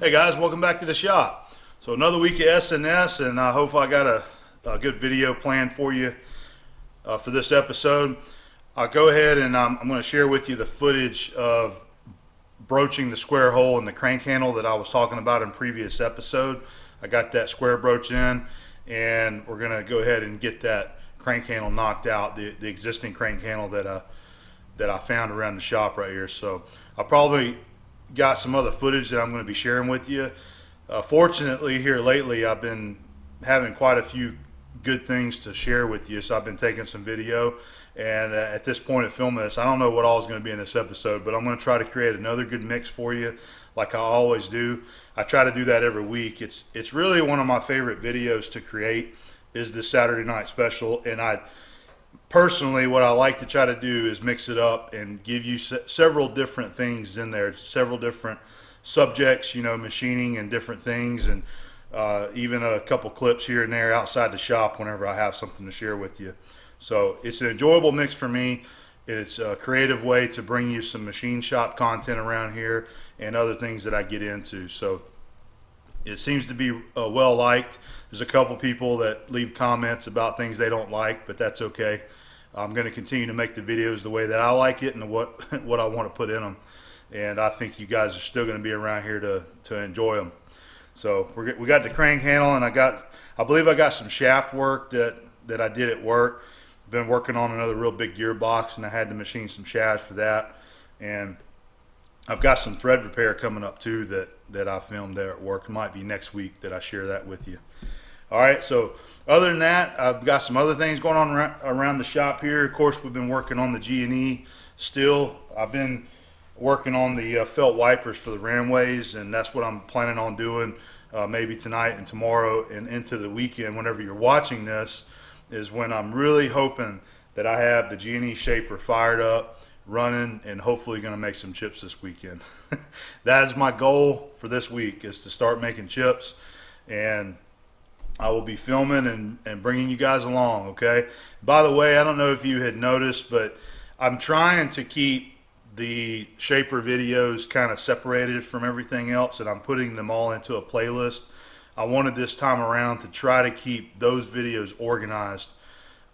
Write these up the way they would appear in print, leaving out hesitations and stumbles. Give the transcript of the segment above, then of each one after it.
Hey guys, welcome back to the shop. So another week of SNS, and I hope I got a good video planned for you for this episode. I'll go ahead and I'm going to share with you the footage of broaching the square hole in the crank handle that I was talking about in previous episode. I got that square broach in, and we're going to go ahead and get that crank handle knocked out, the existing crank handle that I found around the shop right here. So I'll probably got some other footage that I'm going to be sharing with you. Fortunately, here lately I've been having quite a few good things to share with you, so I've been taking some video, and at this point of filming this, I don't know what all is going to be in this episode, but I'm going to try to create another good mix for you like I always do. I try to do that every week. It's really one of my favorite videos to create is this Saturday night special, and personally, what I like to try to do is mix it up and give you several different things in there, several different subjects, machining and different things, and even a couple clips here and there outside the shop whenever I have something to share with you. So it's an enjoyable mix for me. It's a creative way to bring you some machine shop content around here and other things that I get into. So it seems to be well liked. There's a couple people that leave comments about things they don't like, but that's okay. I'm going to continue to make the videos the way that I like it and what I want to put in them. And I think you guys are still going to be around here to enjoy them. So we got the crank handle, and I believe I got some shaft work that I did at work. Been working on another real big gearbox, and I had to machine some shafts for that. And I've got some thread repair coming up too that I filmed there at work. It might be next week that I share that with you. All right, so other than that, I've got some other things going on around the shop here. Of course, we've been working on the G&E still. I've been working on the felt wipers for the ramways, and that's what I'm planning on doing maybe tonight and tomorrow and into the weekend. Whenever you're watching this is when I'm really hoping that I have the G&E shaper fired up, running, and hopefully going to make some chips this weekend. That is my goal for this week, is to start making chips, and I will be filming and bringing you guys along, okay? By the way, I don't know if you had noticed, but I'm trying to keep the shaper videos kind of separated from everything else, and I'm putting them all into a playlist. I wanted this time around to try to keep those videos organized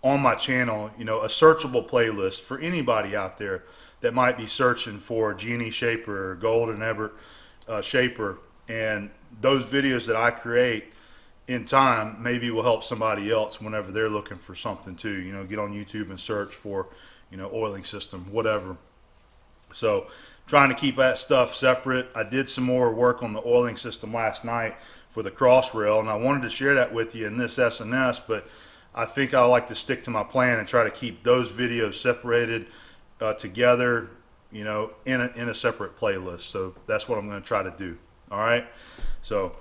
on my channel, a searchable playlist for anybody out there that might be searching for G&E shaper or Gold and Ebert shaper, and those videos that I create in time maybe will help somebody else whenever they're looking for something too. Get on YouTube and search for, oiling system, whatever. So trying to keep that stuff separate. I did some more work on the oiling system last night for the cross rail, and I wanted to share that with you in this SNS, but I think I like to stick to my plan and try to keep those videos separated together, in a separate playlist. So that's what I'm going to try to do. All right. So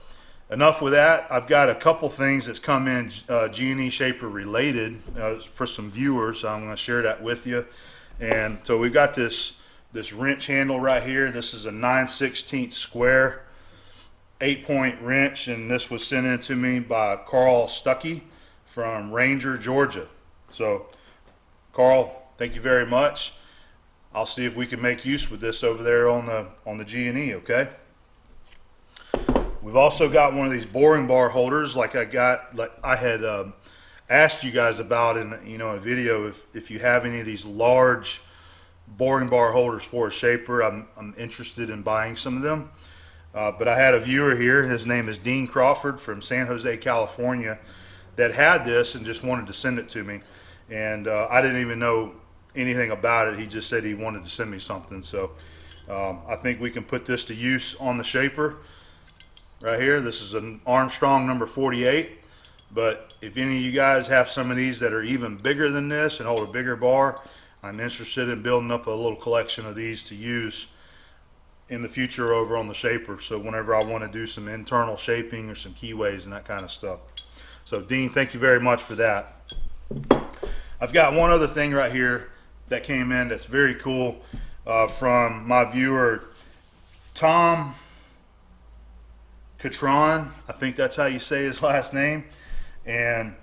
enough with that. I've got a couple things that's come in G&E shaper related for some viewers. So I'm going to share that with you. And so we've got this wrench handle right here. This is a 9/16 square 8-point wrench, and this was sent in to me by Carl Stuckey from Ranger, Georgia. So Carl, thank you very much. I'll see if we can make use with this over there on the G&E, okay? We've also got one of these boring bar holders like I had asked you guys about in a video. If you have any of these large boring bar holders for a shaper, I'm interested in buying some of them. But I had a viewer here, his name is Dean Crawford from San Jose, California, that had this and just wanted to send it to me. And I didn't even know anything about it. He just said he wanted to send me something. So I think we can put this to use on the shaper right here. This is an Armstrong number 48. But if any of you guys have some of these that are even bigger than this and hold a bigger bar, I'm interested in building up a little collection of these to use in the future over on the shaper. So whenever I want to do some internal shaping or some keyways and that kind of stuff. So Dean, thank you very much for that. I've got one other thing right here that came in that's very cool from my viewer Tom Catron. I think that's how you say his last name. And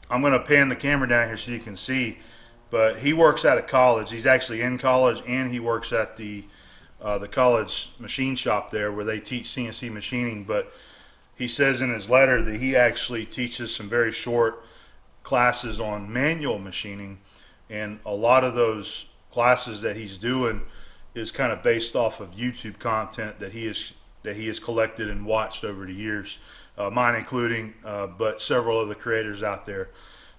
I'm going to pan the camera down here so you can see. But he works out of college. He's actually in college, and he works at the the college machine shop there where they teach CNC machining, but he says in his letter that he actually teaches some very short classes on manual machining, and a lot of those classes that he's doing is kind of based off of YouTube content that he has collected and watched over the years, mine including, but several other creators out there.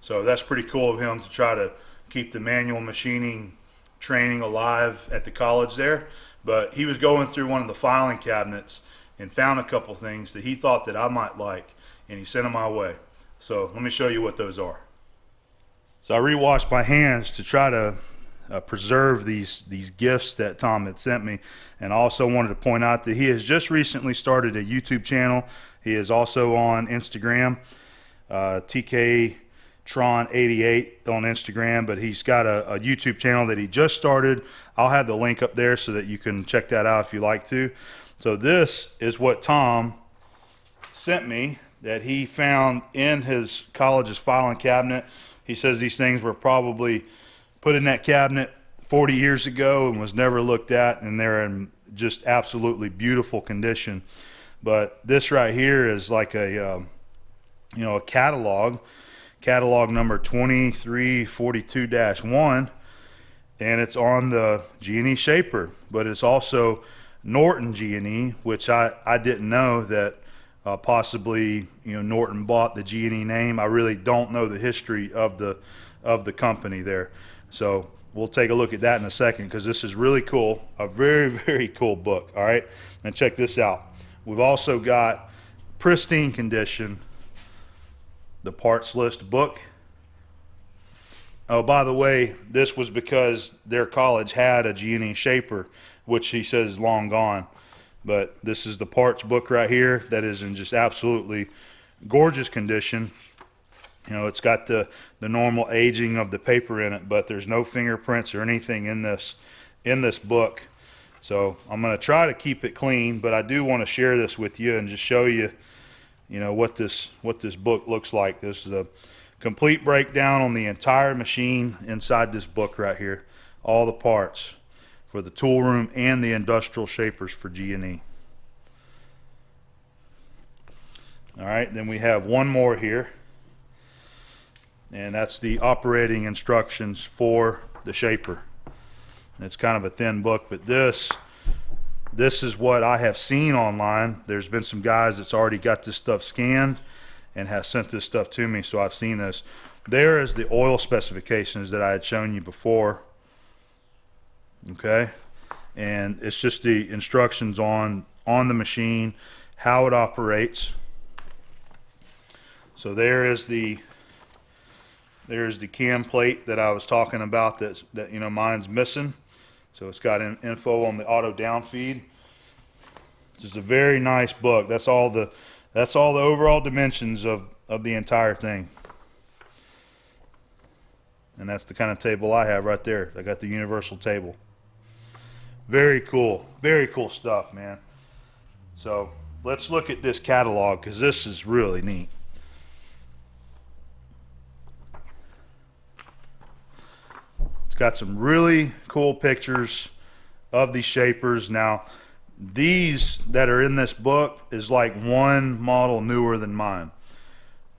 So that's pretty cool of him to try to keep the manual machining training alive at the college there. But he was going through one of the filing cabinets and found a couple things that he thought that I might like, and he sent them my way. So let me show you what those are. So I rewashed my hands to try to preserve these gifts that Tom had sent me, and I also wanted to point out that he has just recently started a YouTube channel. He is also on Instagram, TK Tron88 on Instagram, but he's got a YouTube channel that he just started. I'll have the link up there so that you can check that out if you like to. So this is what Tom sent me that he found in his college's filing cabinet. He says these things were probably put in that cabinet 40 years ago and was never looked at, and they're in just absolutely beautiful condition. But this right here is like a a catalog number 2342-1, and it's on the G&E Shaper, but it's also Norton G&E, which I didn't know that possibly Norton bought the G&E name. I really don't know the history of the company there, so we'll take a look at that in a second, because this is really cool, a very, very cool book. All right, and check this out. We've also got pristine condition, the parts list book. Oh, by the way, this was because their college had a G&E Shaper, which he says is long gone. But this is the parts book right here that is in just absolutely gorgeous condition. It's got the normal aging of the paper in it, but there's no fingerprints or anything in this book. So I'm going to try to keep it clean, but I do want to share this with you and just show you what this book looks like. This is a complete breakdown on the entire machine inside this book right here. All the parts for the tool room and the industrial shapers for G&E. All right, then we have one more here, and that's the operating instructions for the shaper. It's kind of a thin book, but this is what I have seen online. There's been some guys that's already got this stuff scanned and has sent this stuff to me, so I've seen this. There is the oil specifications that I had shown you before. Okay, and it's just the instructions on the machine, how it operates. So there's the cam plate that I was talking about that mine's missing. So it's got info on the auto down feed. Just a very nice book. That's all the overall dimensions of the entire thing. And that's the kind of table I have right there. I got the universal table. Very cool stuff, man. So let's look at this catalog, because this is really neat. It's got some really cool pictures of these shapers. Now, these that are in this book is like one model newer than mine.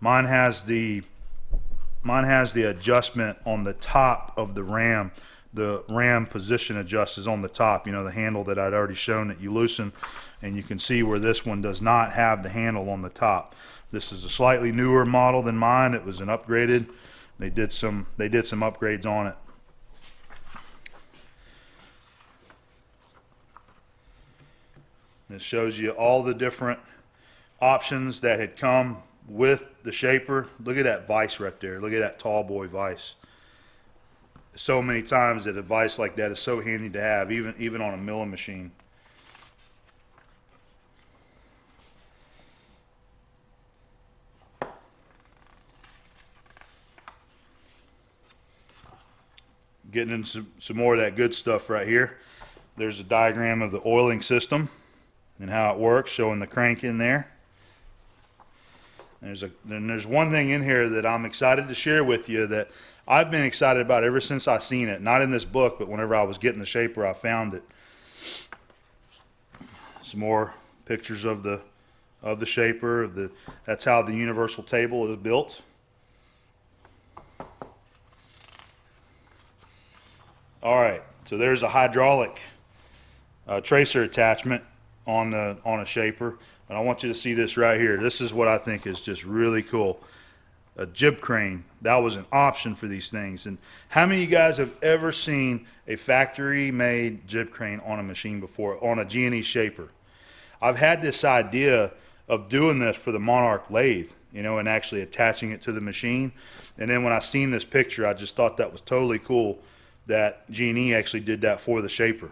Mine has the adjustment on the top of the ram. The ram position adjust is on the top, the handle that I'd already shown that you loosen, and you can see where this one does not have the handle on the top. This is a slightly newer model than mine. It was an upgraded. They did some upgrades on it. This shows you all the different options that had come with the shaper. Look at that vise right there. Look at that tall boy vise. So many times that a vise like that is so handy to have, even on a milling machine. Getting into some more of that good stuff right here. There's a diagram of the oiling system and how it works, showing the crank in there. There's one thing in here that I'm excited to share with you that I've been excited about ever since I seen it. Not in this book, but whenever I was getting the shaper, I found it. some more pictures of the shaper. That's how the universal table is built. All right, so there's a hydraulic tracer attachment on a shaper, and I want you to see this right here. This is what I think is just really cool. A jib crane. That was an option for these things. And how many of you guys have ever seen a factory-made jib crane on a machine before, on a G&E shaper? I've had this idea of doing this for the Monarch lathe, you know, and actually attaching it to the machine. And then when I seen this picture, I just thought that was totally cool that G&E actually did that for the shaper.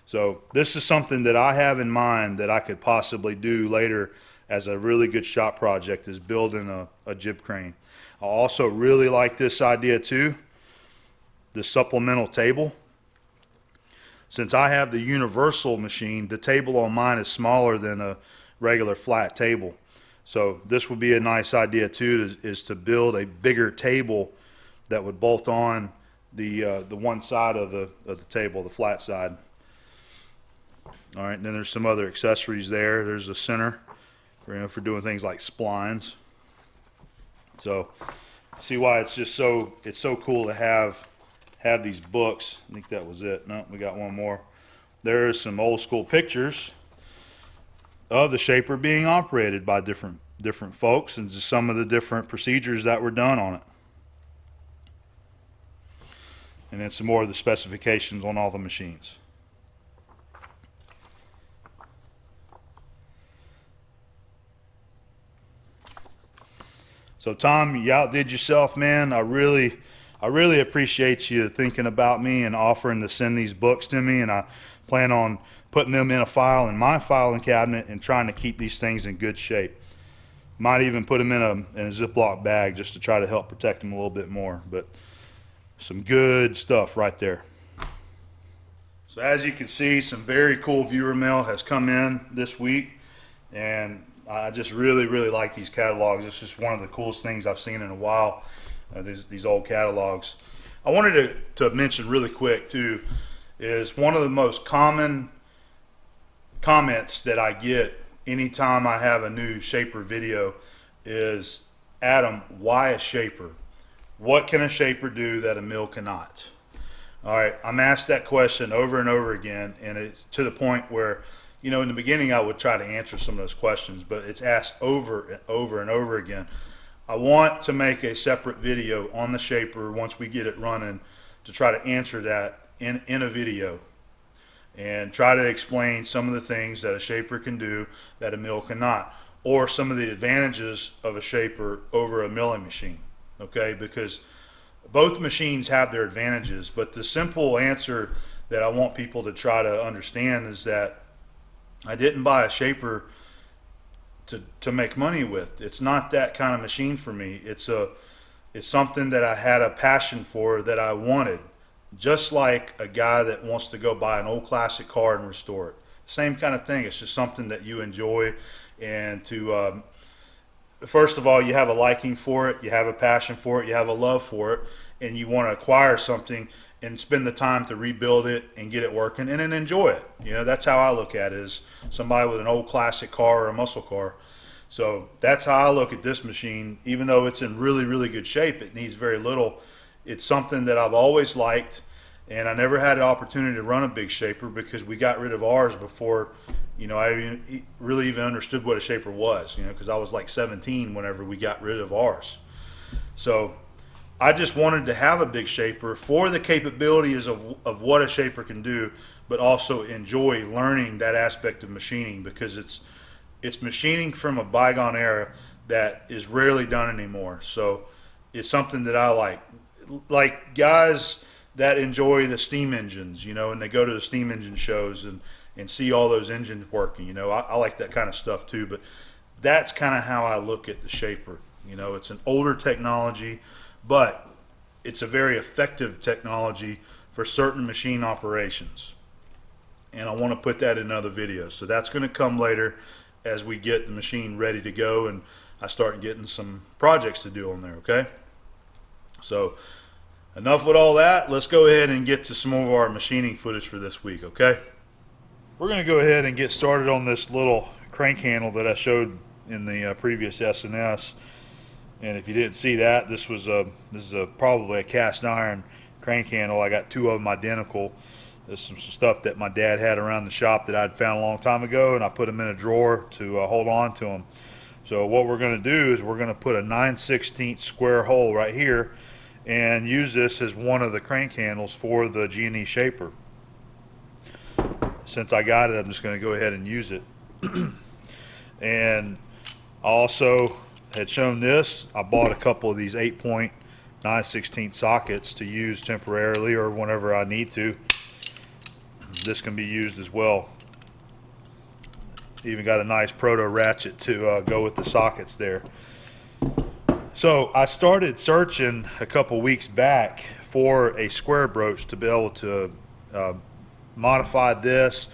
So this is something that I have in mind that I could possibly do later as a really good shop project, is building a jib crane. I also really like this idea too, the supplemental table. Since I have the universal machine, the table on mine is smaller than a regular flat table. So this would be a nice idea too, is to build a bigger table that would bolt on the one side of the table, the flat side. All right, and then there's some other accessories there. There's a center for doing things like splines. So see why it's so cool to have these books. I think that was it. No, we got one more. There's some old school pictures of the shaper being operated by different folks, and just some of the different procedures that were done on it. And then some more of the specifications on all the machines. So Tom, you outdid yourself, man. I really appreciate you thinking about me and offering to send these books to me, and I plan on putting them in a file in my filing cabinet and trying to keep these things in good shape. Might even put them in a Ziploc bag just to try to help protect them a little bit more. But some good stuff right there. So as you can see, some very cool viewer mail has come in this week, and I just really like these catalogs. It's just one of the coolest things I've seen in a while, these old catalogs. I wanted to mention really quick too, is one of the most common comments that I get anytime I have a new shaper video is, Adam, why a shaper? What can a shaper do that a mill cannot? All right, I'm asked that question over and over again, and it's to the point where, you know, in the beginning I would try to answer some of those questions, but it's asked over and over and over again. I want to make a separate video on the shaper once we get it running to try to answer that in a video and try to explain some of the things that a shaper can do that a mill cannot, or some of the advantages of a shaper over a milling machine. Okay, because both machines have their advantages, but the simple answer that I want people to try to understand is that I didn't buy a shaper to make money with. It's not that kind of machine for me. It's something that I had a passion for, that I wanted, just like a guy that wants to go buy an old classic car and restore it. Same kind of thing. It's just something that you enjoy, and to first of all, you have a liking for it, you have a passion for it, you have a love for it, and you want to acquire something and spend the time to rebuild it and get it working and then enjoy it. You know, that's how I look at it, as somebody with an old classic car or a muscle car. So that's how I look at this machine. Even though it's in really good shape, it needs very little. It's something that I've always liked, and I never had an opportunity to run a big shaper because we got rid of ours before, you know, I really even understood what a shaper was, you know, because I was like 17 whenever we got rid of ours. So I just wanted to have a big shaper for the capabilities of what a shaper can do, but also enjoy learning that aspect of machining, because it's machining from a bygone era that is rarely done anymore. So it's something that I like guys that enjoy the steam engines, you know, and they go to the steam engine shows and see all those engines working. You know, I like that kind of stuff too, but that's kind of how I look at the shaper. You know, it's an older technology, but it's a very effective technology for certain machine operations. And I want to put that in another video. So that's going to come later as we get the machine ready to go and I start getting some projects to do on there, okay? So enough with all that. Let's go ahead and get to some more of our machining footage for this week, okay? We're going to go ahead and get started on this little crank handle that I showed in the previous SNS. And if you didn't see that, this is probably a cast iron crank handle. I got two of them identical. There's some stuff that my dad had around the shop that I'd found a long time ago, and I put them in a drawer to hold on to them. So what we're going to do is we're going to put a 9/16 square hole right here and use this as one of the crank handles for the G&E shaper. Since I got it, I'm just going to go ahead and use it. And I also had shown this. I bought a couple of these 8-point 9/16 sockets to use temporarily or whenever I need to. This can be used as well. Even got a nice proto ratchet to go with the sockets there. So I started searching a couple weeks back for a square broach to be able to modify this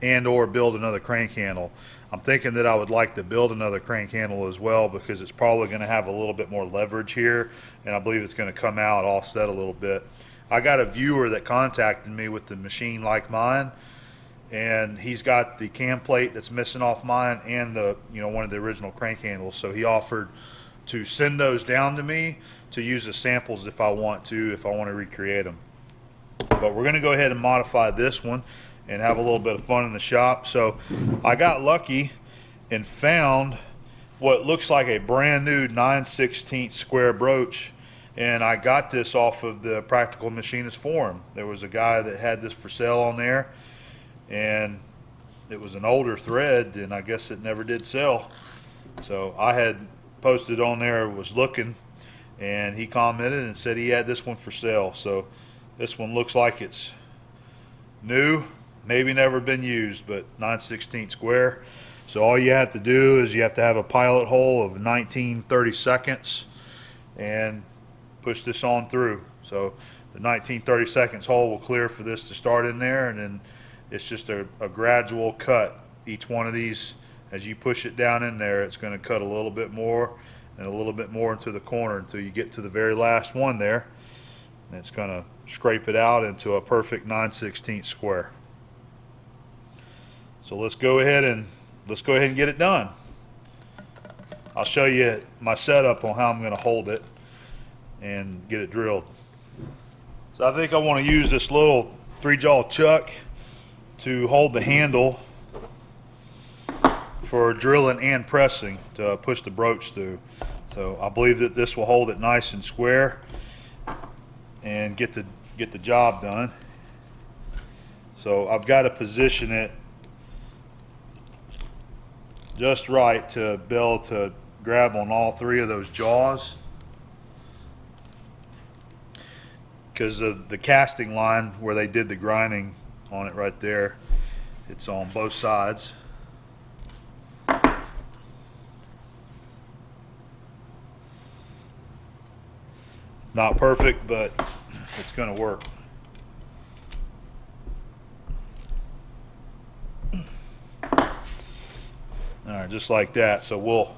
and or build another crank handle. I'm thinking that I would like to build another crank handle as well, because it's probably going to have a little bit more leverage here, and I believe it's going to come out offset a little bit. I got a viewer that contacted me with the machine like mine, and he's got the cam plate that's missing off mine and the one of the original crank handles, so he offered to send those down to me to use as samples if I want to recreate them. But we're going to go ahead and modify this one and have a little bit of fun in the shop. So I got lucky and found what looks like a brand new 9/16 square broach, and I got this off of the Practical Machinist forum. There was a guy that had this for sale on there, and it was an older thread, and I guess it never did sell. So I had posted on there, was looking, and he commented and said he had this one for sale. So this one looks like it's new, maybe never been used, but 9/16 square. So all you have to do is you have to have a pilot hole of 19/32 and push this on through. So the 19/32 hole will clear for this to start in there, and then it's just a gradual cut. Each one of these, as you push it down in there, it's going to cut a little bit more and a little bit more into the corner until you get to the very last one there. And it's going to scrape it out into a perfect 9/16 square. So let's go ahead and get it done. I'll show you my setup on how I'm going to hold it and get it drilled. So I think I want to use this little 3-jaw chuck to hold the handle for drilling and pressing to push the broach through. So I believe that this will hold it nice and square and get the job done. So I've got to position it just right to be able to grab on all 3 of those jaws, because of the casting line where they did the grinding on it right there, it's on both sides. Not perfect, but it's going to work. All right, just like that. So we'll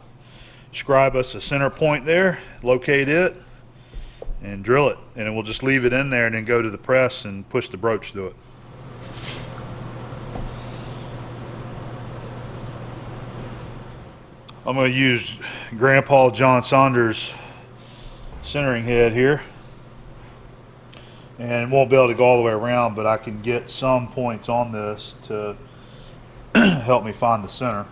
scribe us a center point there, locate it, and drill it. And then we'll just leave it in there and then go to the press and push the broach through it. I'm going to use Grandpa John Saunders' centering head here, and won't be able to go all the way around, but I can get some points on this to help me find the center.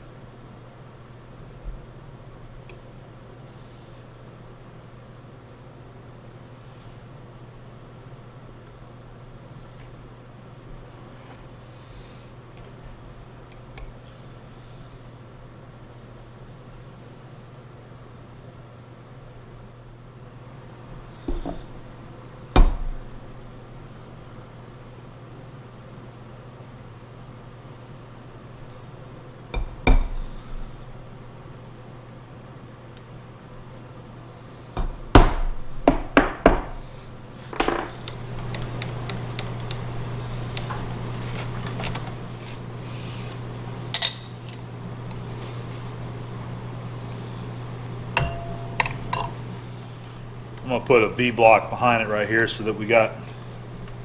I'm going to put a V-block behind it right here so that we got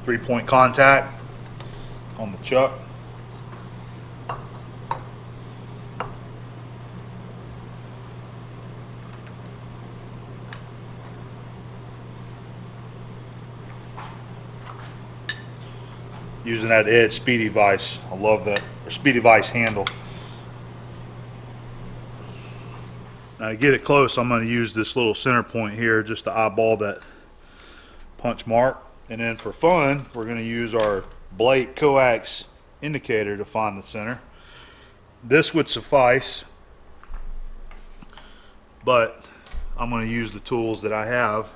3-point contact on the chuck. using that edge speedy vise. I love that, or speedy vise handle. Now to get it close, I'm going to use this little center point here just to eyeball that punch mark. And then for fun, we're going to use our Blake coax indicator to find the center. This would suffice, but I'm going to use the tools that I have.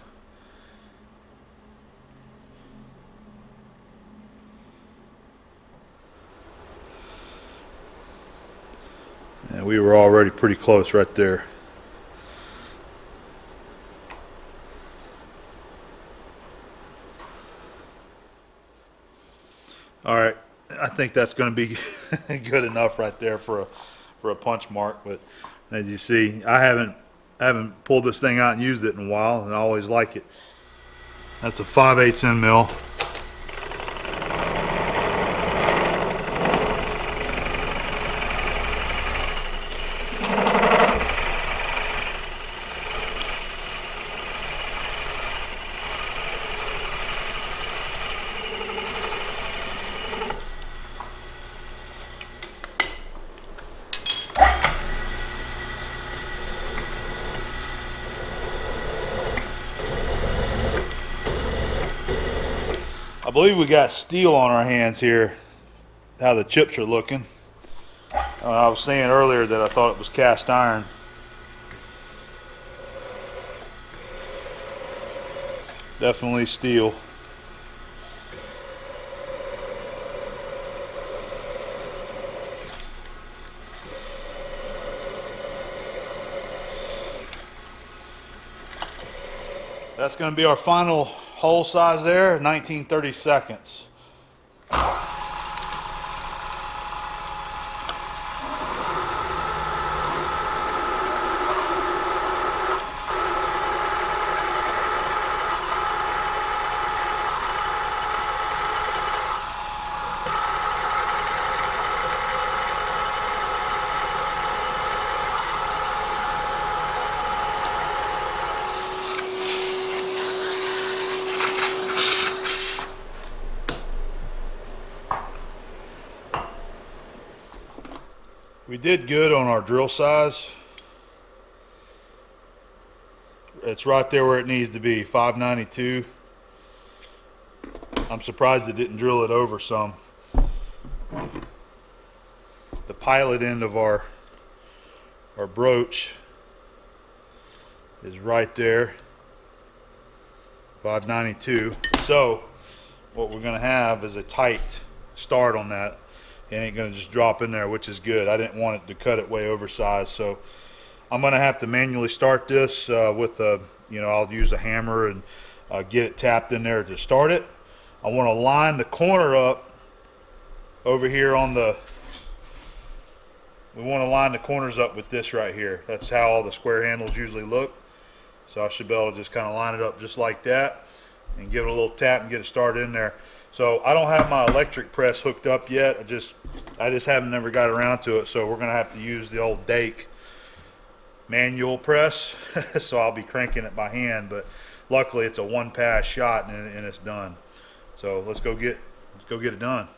And we were already pretty close right there. All right, I think that's going to be good enough right there for a punch mark. But as you see, I haven't pulled this thing out and used it in a while, and I always like it. That's a 5/8 end mill. I believe we got steel on our hands here, how the chips are looking. I was saying earlier that I thought it was cast iron. Definitely steel. That's going to be our final hole size there, 19/32. We did good on our drill size. It's right there where it needs to be, 592. I'm surprised it didn't drill it over some. The pilot end of our broach is right there, 592. So what we're gonna have is a tight start on that. It ain't gonna just drop in there, which is good. I didn't want it to cut it way oversized, so I'm gonna have to manually start this with a, I'll use a hammer and get it tapped in there to start it. I want to line the corner up over here on the. We want to line the corners up with this right here. That's how all the square handles usually look. So I should be able to just kind of line it up just like that and give it a little tap and get it started in there. So I don't have my electric press hooked up yet. I just haven't never got around to it. So we're gonna have to use the old Dake manual press. So I'll be cranking it by hand, but luckily it's a one pass shot and it's done. So let's go get it done.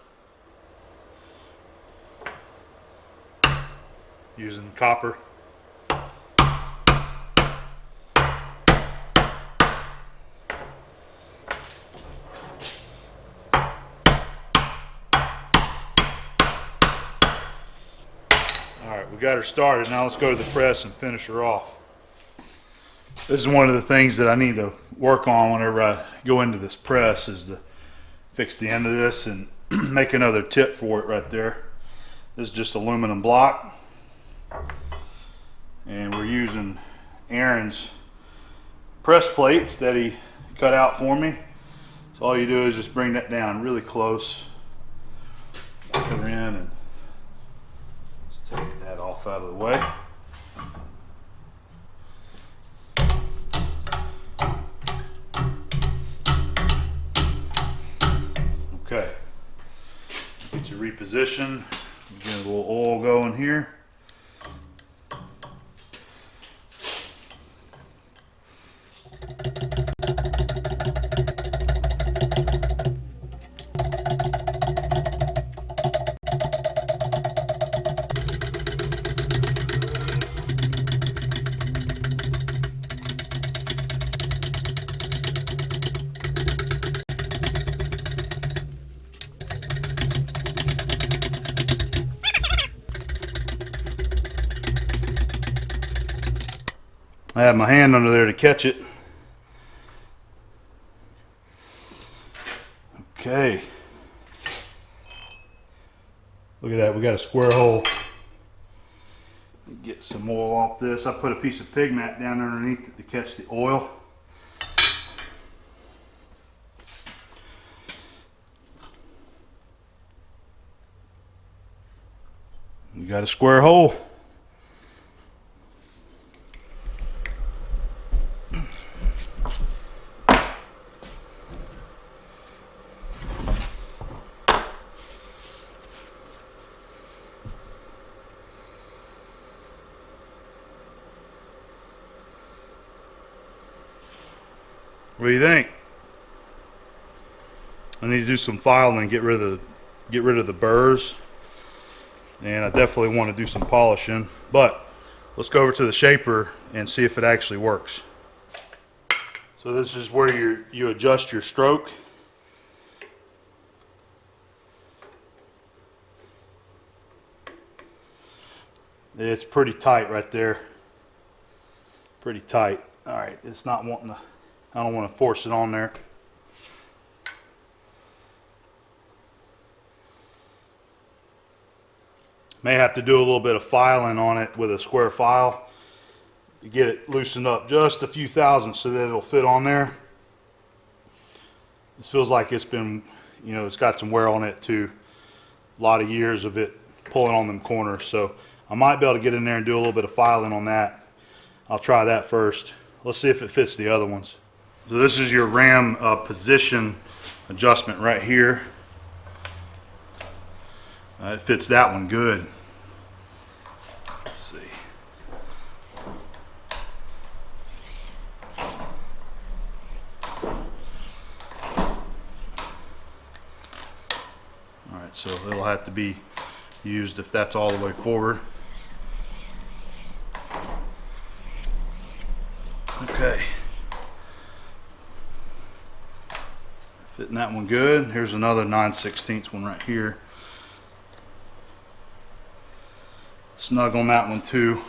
Using copper. We got her started. Now let's go to the press and finish her off. This is one of the things that I need to work on whenever I go into this press, is to fix the end of this and make another tip for it right there. This is just aluminum block, and we're using Aaron's press plates that he cut out for me. So all you do is just bring that down really close, put her in, and take that off out of the way. Okay. Get you repositioned. Get a little oil going here. I have my hand under there to catch it. Okay. Look at that, we got a square hole. Get some oil off this. I put a piece of pig mat down underneath it to catch the oil. You got a square hole. What do you think? I need to do some filing and get rid of the burrs, and I definitely want to do some polishing. But let's go over to the shaper and see if it actually works. So this is where you adjust your stroke. It's pretty tight right there. Pretty tight. All right, it's not wanting to. I don't want to force it on there. May have to do a little bit of filing on it with a square file to get it loosened up just a few thousandths so that it'll fit on there. This feels like it's been, you know, it's got some wear on it too. A lot of years of it pulling on them corners. So I might be able to get in there and do a little bit of filing on that. I'll try that first. Let's see if it fits the other ones. So this is your ram position adjustment right here. It fits that one good. Let's see. Alright, so it'll have to be used if that's all the way forward. Okay. Fitting that one good. Here's another 9/16 one right here. Snug on that one too.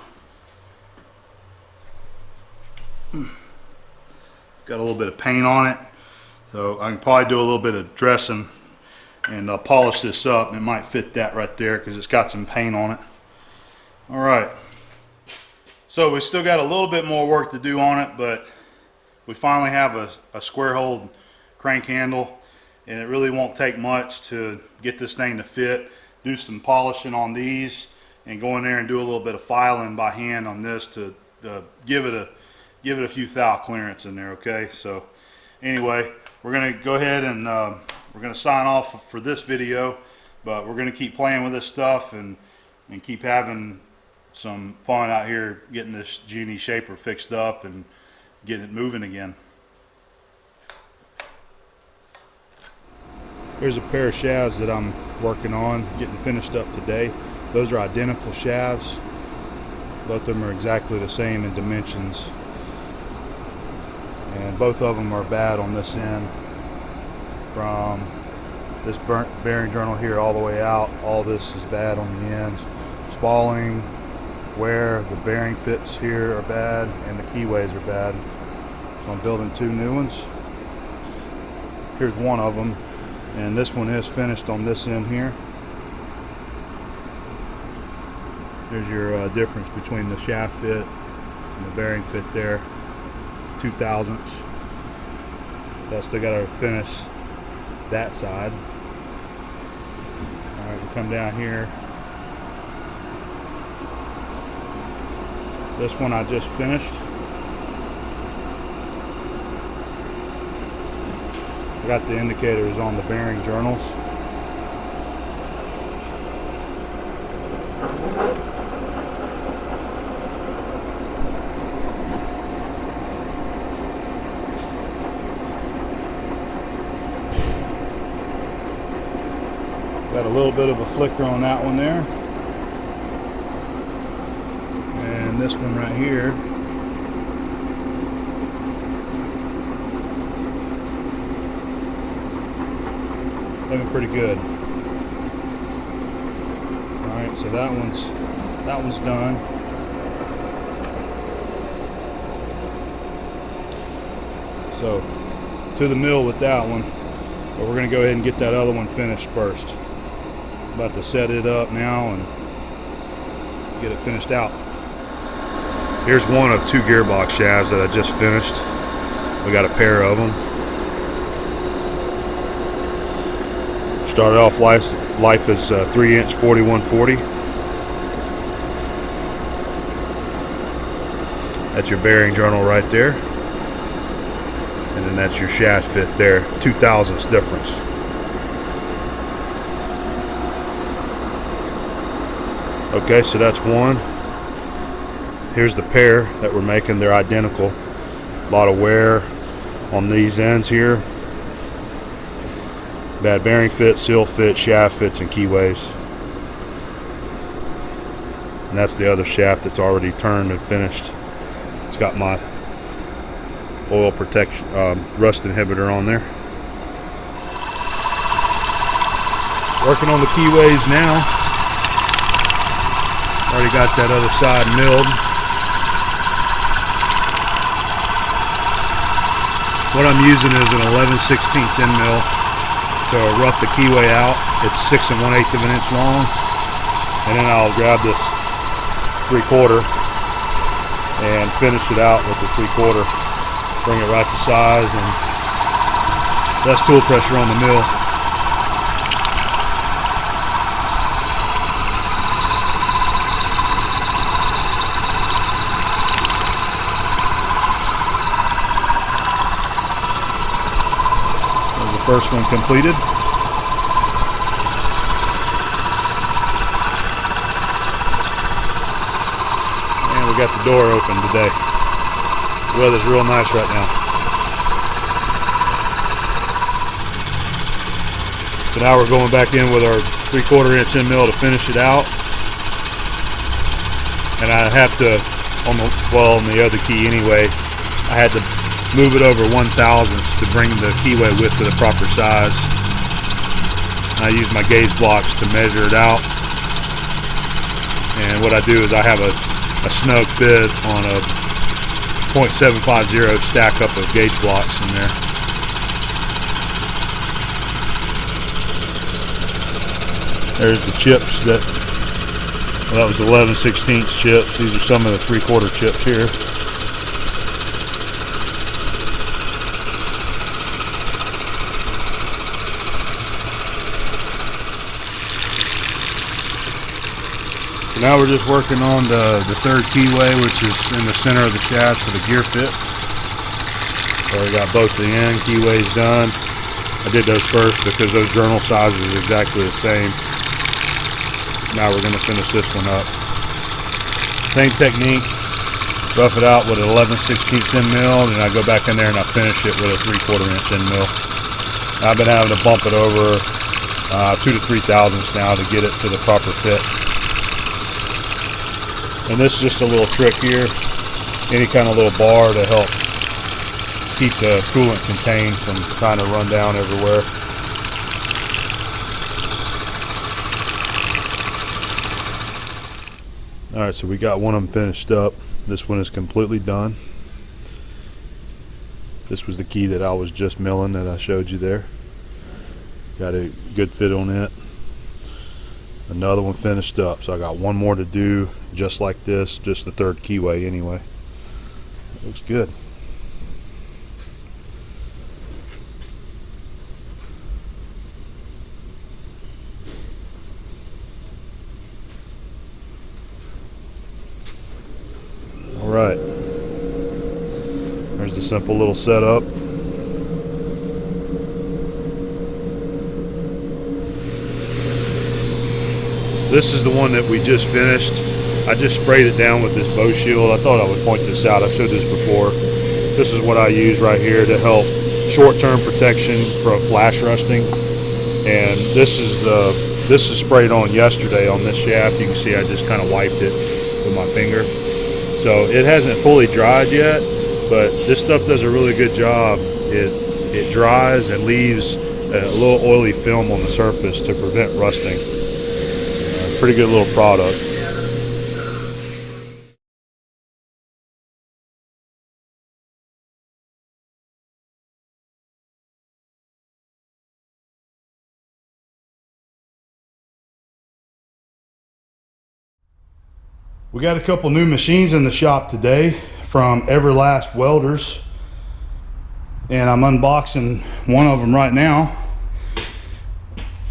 It's got a little bit of paint on it, so I can probably do a little bit of dressing and polish this up, and it might fit that right there because it's got some paint on it. All right, so we still got a little bit more work to do on it, but we finally have a square hole crank handle, and it really won't take much to get this thing to fit. Do some polishing on these and go in there and do a little bit of filing by hand on this to give it a few thou clearance in there. Okay, so anyway, we're gonna go ahead and we're gonna sign off for this video, but we're gonna keep playing with this stuff and keep having some fun out here getting this Genie shaper fixed up and getting it moving again. Here's a pair of shafts that I'm working on getting finished up today. Those are identical shafts. Both of them are exactly the same in dimensions, and both of them are bad on this end. From this burnt bearing journal here all the way out, all this is bad on the ends. Spalling, wear, the bearing fits here are bad, and the keyways are bad. So I'm building two new ones. Here's one of them, and this one is finished on this end here. There's your difference between the shaft fit and the bearing fit there, 0.02. So I still got to finish that side. All right, we come down here. This one I just finished. I got the indicators on the bearing journals. Got a little bit of a flicker on that one there. And this one right here. Looking pretty good. Alright, so that one's done. So to the mill with that one, but we're going to go ahead and get that other one finished first. About to set it up now and get it finished out. Here's one of 2 gearbox shafts that I just finished. We got a pair of them. Started off life as 3-inch 4140. That's your bearing journal right there. And then that's your shaft fit there. 0.02 difference. Okay, so that's one. Here's the pair that we're making. They're identical. A lot of wear on these ends here. Bad bearing fit, seal fit, shaft fits, and keyways. And that's the other shaft that's already turned and finished. It's got my oil protection, rust inhibitor on there. Working on the keyways now. Already got that other side milled. What I'm using is an 11/16 end mill to rough the keyway out. It's 6 1/8 of an inch long, and then I'll grab this 3/4 and finish it out with the 3/4. Bring it right to size, and less tool pressure on the mill. There's the first one completed. And we got the door open today. The weather's real nice right now. So now we're going back in with our 3/4 inch end mill to finish it out. And I have to, on the other key anyway, I had to move it over 1/1000 to bring the keyway width to the proper size. And I use my gauge blocks to measure it out. And what I do is I have a snug fit on a 0.750 stack up of gauge blocks in there. There's the chips that was 11/16 chips. These are some of the 3/4 chips here. Now we're just working on the third keyway, which is in the center of the shaft for the gear fit. So we got both the end keyways done. I did those first because those journal sizes are exactly the same. Now we're going to finish this one up. Same technique, rough it out with an 11/16 end mill, and I go back in there and I finish it with a 3/4 inch end mill. I've been having to bump it over 2 to 3/1000 now to get it to the proper fit. And this is just a little trick here, any kind of little bar to help keep the coolant contained from trying to run down everywhere. Alright, so we got one of them finished up. This one is completely done. This was the key that I was just milling that I showed you there. Got a good fit on it. Another one finished up, so I got one more to do just like this, just the third keyway anyway. It looks good. Alright, there's the simple little setup. This is the one that we just finished. I just sprayed it down with this bow shield. I thought I would point this out. I've showed this before. This is what I use right here to help short-term protection from flash rusting. And this is sprayed on yesterday on this shaft. You can see I just kind of wiped it with my finger. So it hasn't fully dried yet, but this stuff does a really good job. It dries and leaves a little oily film on the surface to prevent rusting. Pretty good little product. We got a couple new machines in the shop today from Everlast Welders, and I'm unboxing one of them right now.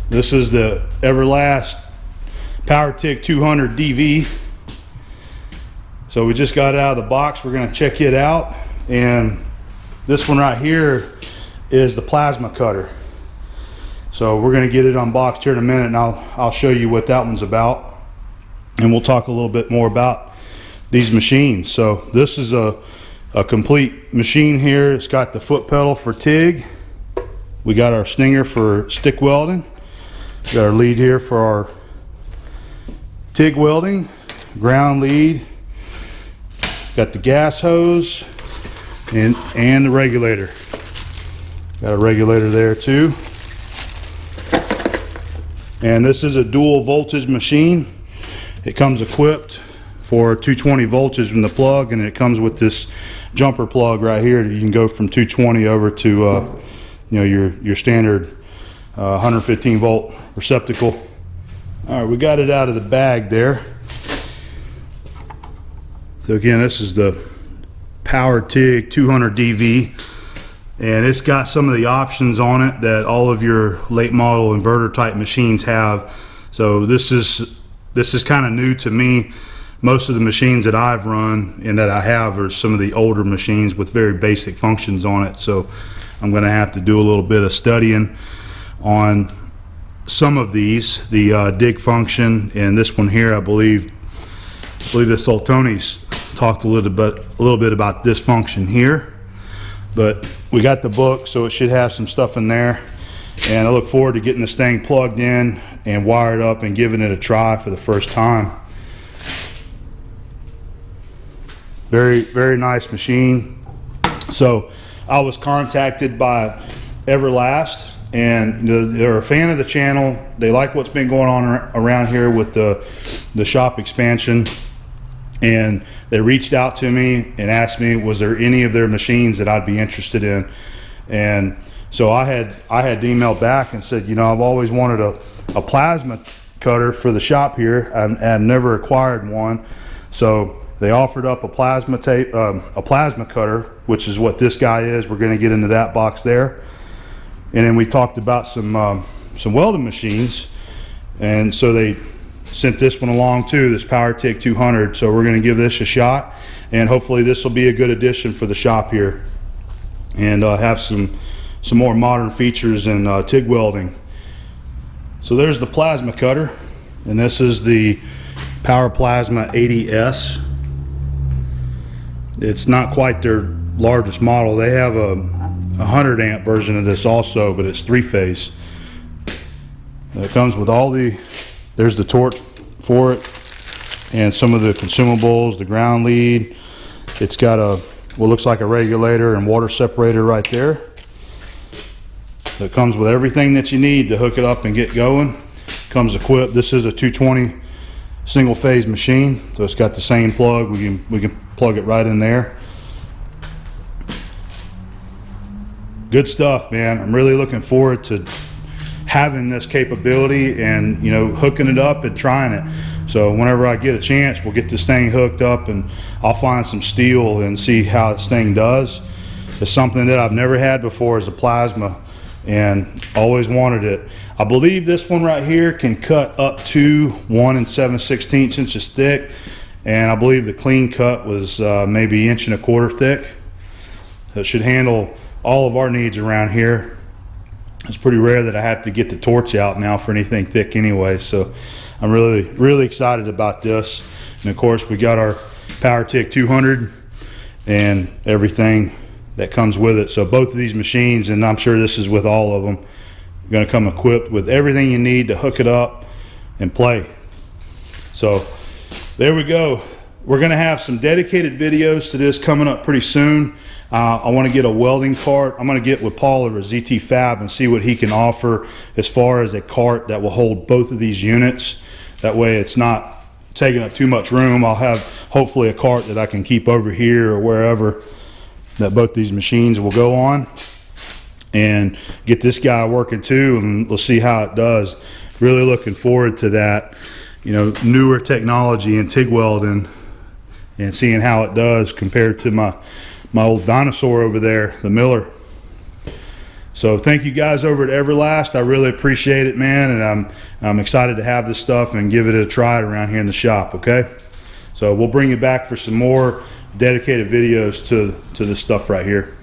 This is the Everlast PowerTig 200 DV. So we just got it out of the box. We're going to check it out, and this one right here is the plasma cutter. So we're going to get it unboxed here in a minute, and I'll show you what that one's about. And we'll talk a little bit more about these machines. So this is a complete machine here. It's got the foot pedal for TIG. We got our stinger for stick welding. We got our lead here for our TIG welding, ground lead. Got the gas hose and the regulator. Got a regulator there too. And this is a dual voltage machine. It comes equipped for 220 voltage from the plug, and it comes with this jumper plug right here that you can go from 220 over to your standard 115 volt receptacle. All right, we got it out of the bag there. So again, this is the PowerTig 200 DV, and it's got some of the options on it that all of your late model inverter type machines have. So this is kind of new to me. Most of the machines that I've run and that I have are some of the older machines with very basic functions on it. So I'm going to have to do a little bit of studying on some of these. The dig function, and this one here, I believe this old Tony's talked a little bit about this function here. But we got the book, so it should have some stuff in there. And I look forward to getting this thing plugged in and wired up and giving it a try for the first time. Very, very nice machine. So I was contacted by Everlast, and they're a fan of the channel. They like what's been going on around here with the shop expansion. And they reached out to me and asked me, was there any of their machines that I'd be interested in? And so I had emailed back and said, I've always wanted a plasma cutter for the shop here. I've never acquired one. So they offered up a plasma cutter, which is what this guy is. We're going to get into that box there. And then we talked about some welding machines. And so they sent this one along too, this PowerTig 200. So we're going to give this a shot, and hopefully this will be a good addition for the shop here, and have some more modern features in TIG welding. So there's the plasma cutter, and this is the Power Plasma 80S. It's not quite their largest model. They have a 100 amp version of this also, but it's 3-phase. It comes with all there's the torch for it, and some of the consumables, the ground lead. It's got what looks like a regulator and water separator right there. It comes with everything that you need to hook it up and get going. Comes equipped. This is a 220 single phase machine, so it's got the same plug. We can plug it right in there. Good stuff, man. I'm really looking forward to having this capability and hooking it up and trying it. So whenever I get a chance, we'll get this thing hooked up, and I'll find some steel and see how this thing does. It's something that I've never had before, is a plasma, and always wanted it. I believe this one right here can cut up to 1 7/16 inches thick, and I believe the clean cut was maybe 1 1/4 thick. So it should handle all of our needs around here. It's pretty rare that I have to get the torch out now for anything thick anyway, so I'm really excited about this. And of course we got our PowerTig 200 and everything that comes with it. So both of these machines, and I'm sure this is with all of them, are going to come equipped with everything you need to hook it up and play. So there we go. We're going to have some dedicated videos to this coming up pretty soon. I want to get a welding cart. I'm going to get with Paul over ZT Fab and see what he can offer as far as a cart that will hold both of these units. That way it's not taking up too much room. I'll have hopefully a cart that I can keep over here or wherever that both these machines will go on, and get this guy working too, and we'll see how it does. Really looking forward to that. newer technology in TIG welding and seeing how it does compared to my old dinosaur over there, the Miller. So thank you guys over at Everlast. I really appreciate it, man, and I'm excited to have this stuff and give it a try around here in the shop. Okay, so we'll bring you back for some more dedicated videos to this stuff right here.